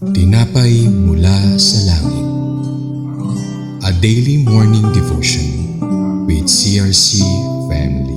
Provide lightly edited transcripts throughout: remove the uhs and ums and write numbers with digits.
Tinapay mula sa langit. A daily morning devotion with CRC Family.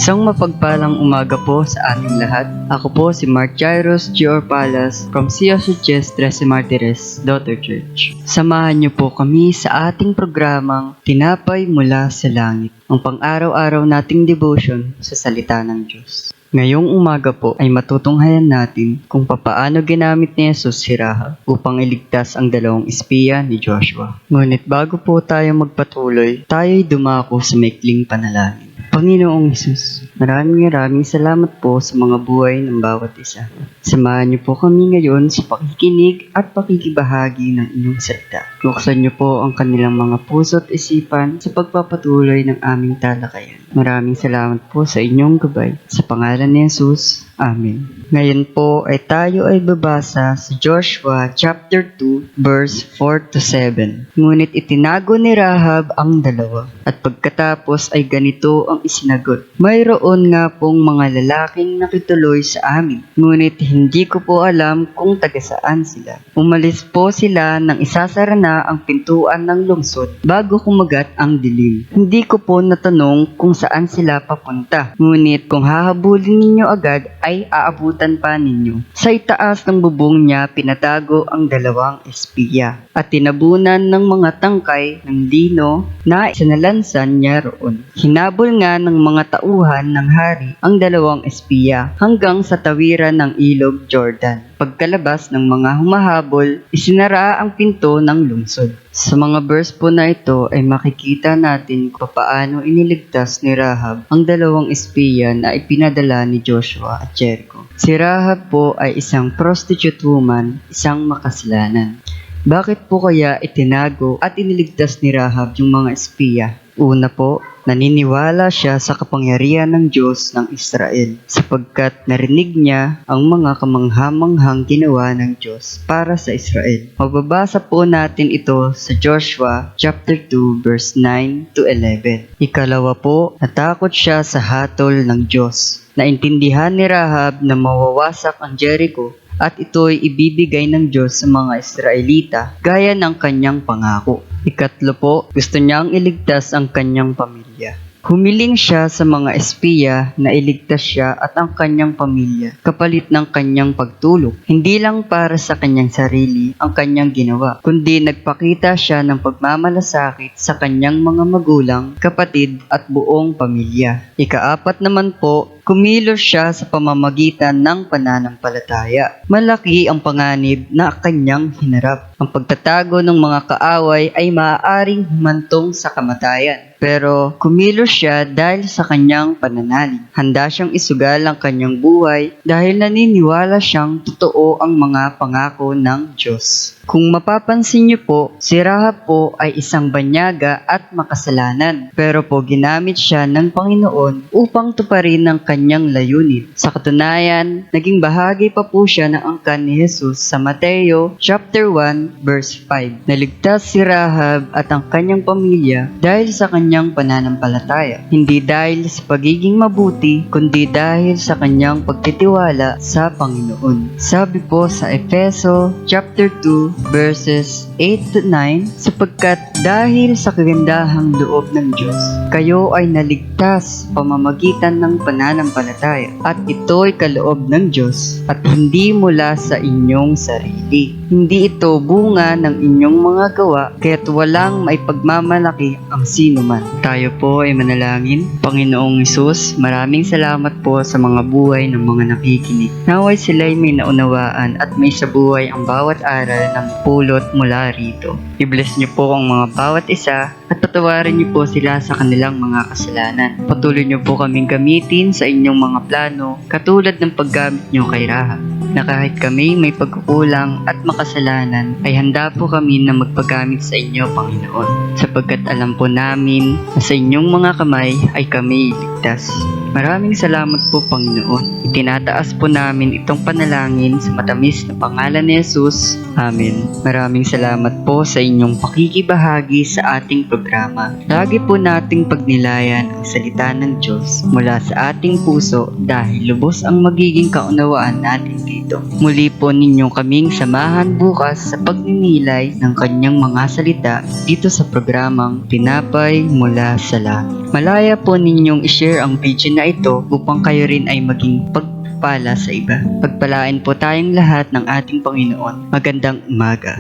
Isang mapagpalang umaga po sa ating lahat. Ako po si Mark Jairus Gior Palas from CSUGES Trece Martires Daughter Church. Samahan niyo po kami sa ating programang Tinapay mula sa Langit, ang pang-araw-araw nating devotion sa salita ng Diyos. Ngayong umaga po ay matutunghayan natin kung papaano ginamit ni Jesus si Rahab upang iligtas ang dalawang espiya ni Joshua. Ngunit bago po tayo magpatuloy, tayo'y dumako sa maikling panalangin. Panginoong Hesus, maraming salamat po sa mga buhay ng bawat isa. Samahan niyo po kami ngayon sa pakikinig at pakikibahagi ng inyong salita. Buksan niyo po ang kanilang mga puso at isipan sa pagpapatuloy ng aming talakayan. Maraming salamat po sa inyong gabay. Sa pangalan ni Jesus, Amen. Ngayon po ay tayo ay babasa sa Joshua chapter 2 verse 4 to 7. Ngunit itinago ni Rahab ang dalawa at pagkatapos ay ganito ang isinagot. Mayroon nga pong mga lalaking nakituloy sa amin, ngunit hindi ko po alam kung taga saan sila. Umalis po sila nang isasara na ang pintuan ng lungsod bago kumagat ang dilim. Hindi ko po natanong kung saan sila papunta, ngunit kung hahabulin ninyo agad ay aabutan pa ninyo. Sa itaas ng bubong niya pinatago ang dalawang espiya at tinabunan ng mga tangkay ng lino na isinalansan niya roon. Hinabol nga ng mga tauhan ng hari ang dalawang espiya hanggang sa tawiran ng ilog Jordan. Pagkalabas ng mga humahabol, isinara ang pinto ng lungsod. Sa mga verse po na ito ay makikita natin kung paano iniligtas ni Rahab ang dalawang espiya na ipinadala ni Joshua at Jericho. Si Rahab po ay isang prostitute woman, isang makasalanan. Bakit po kaya itinago at iniligtas ni Rahab yung mga espiya? Una po, naniniwala siya sa kapangyarihan ng Diyos ng Israel sapagkat narinig niya ang mga kamanghamanghang ginawa ng Diyos para sa Israel. Mababasa po natin ito sa Joshua chapter 2 verse 9 to 11. Ikalawa po, natakot siya sa hatol ng Diyos. Naintindihan ni Rahab na mawawasak ang Jericho at ito'y ibibigay ng Diyos sa mga Israelita gaya ng kanyang pangako. Ikatlo po, gusto niyang iligtas ang kanyang pamilya. Humiling siya sa mga espiya na iligtas siya at ang kanyang pamilya kapalit ng kanyang pagtulong. Hindi lang para sa kanyang sarili ang kanyang ginawa, kundi nagpakita siya ng pagmamalasakit sa kanyang mga magulang, kapatid at buong pamilya. Ikaapat naman po, kumilos siya sa pamamagitan ng pananampalataya. Malaki ang panganib na kanyang hinarap. Ang pagtatago ng mga kaaway ay maaaring humantong sa kamatayan. Pero kumilos siya dahil sa kanyang pananalig. Handa siyang isugal ang kanyang buhay dahil naniniwala siyang totoo ang mga pangako ng Diyos. Kung mapapansin niyo po, si Rahab po ay isang banyaga at makasalanan. Pero po ginamit siya ng Panginoon upang tuparin ang kanyang layunin. Sa katunayan, naging bahagi pa po siya ng angkan ni Jesus sa Mateo chapter 1 verse 5. Naligtas si Rahab at ang kanyang pamilya dahil sa kanyang pananampalataya. Hindi dahil sa pagiging mabuti, kundi dahil sa kanyang pagtitiwala sa Panginoon. Sabi po sa Efeso chapter 2 verses 8 to 9, sapagkat dahil sa kagandahang loob ng Diyos, kayo ay naligtas pamamagitan ng pananampalataya, at ito'y kaloob ng Diyos at hindi mula sa inyong sarili. Hindi ito bunga ng inyong mga gawa, kaya't walang maipagmamalaki ang sino man. Tayo po ay manalangin. Panginoong Hesus, maraming salamat po sa mga buhay ng mga nakikinig. Naway sila'y may naunawaan at may sa buhay ang bawat aral ng pulot mula rito. I-bless niyo po ang mga bawat isa at patawarin niyo po sila sa kanilang mga kasalanan. Patuloy niyo po kaming gamitin sa inyong mga plano katulad ng paggamit niyo kay Rahab, na kahit kami may pagkukulang at makasalanan ay handa po kami na magpagamit sa inyo, Panginoon, sapagkat alam po namin na sa inyong mga kamay ay kami iligtas. Maraming salamat po, Panginoon. Itinataas po namin itong panalangin sa matamis na pangalan ni Jesus. Amen. Maraming salamat po sa inyong pakikibahagi sa ating programa. Lagi po nating pagnilayan ang salita ng Diyos mula sa ating puso dahil lubos ang magiging kaunawaan natin dito. Muli po ninyong kaming samahan bukas sa pagninilay ng kanyang mga salita dito sa programang Tinapay Mula sa Langit. Malaya po ninyong i-share ang video na ito upang kayo rin ay maging pagpala sa iba. Pagpalain po tayong lahat ng ating Panginoon. Magandang umaga.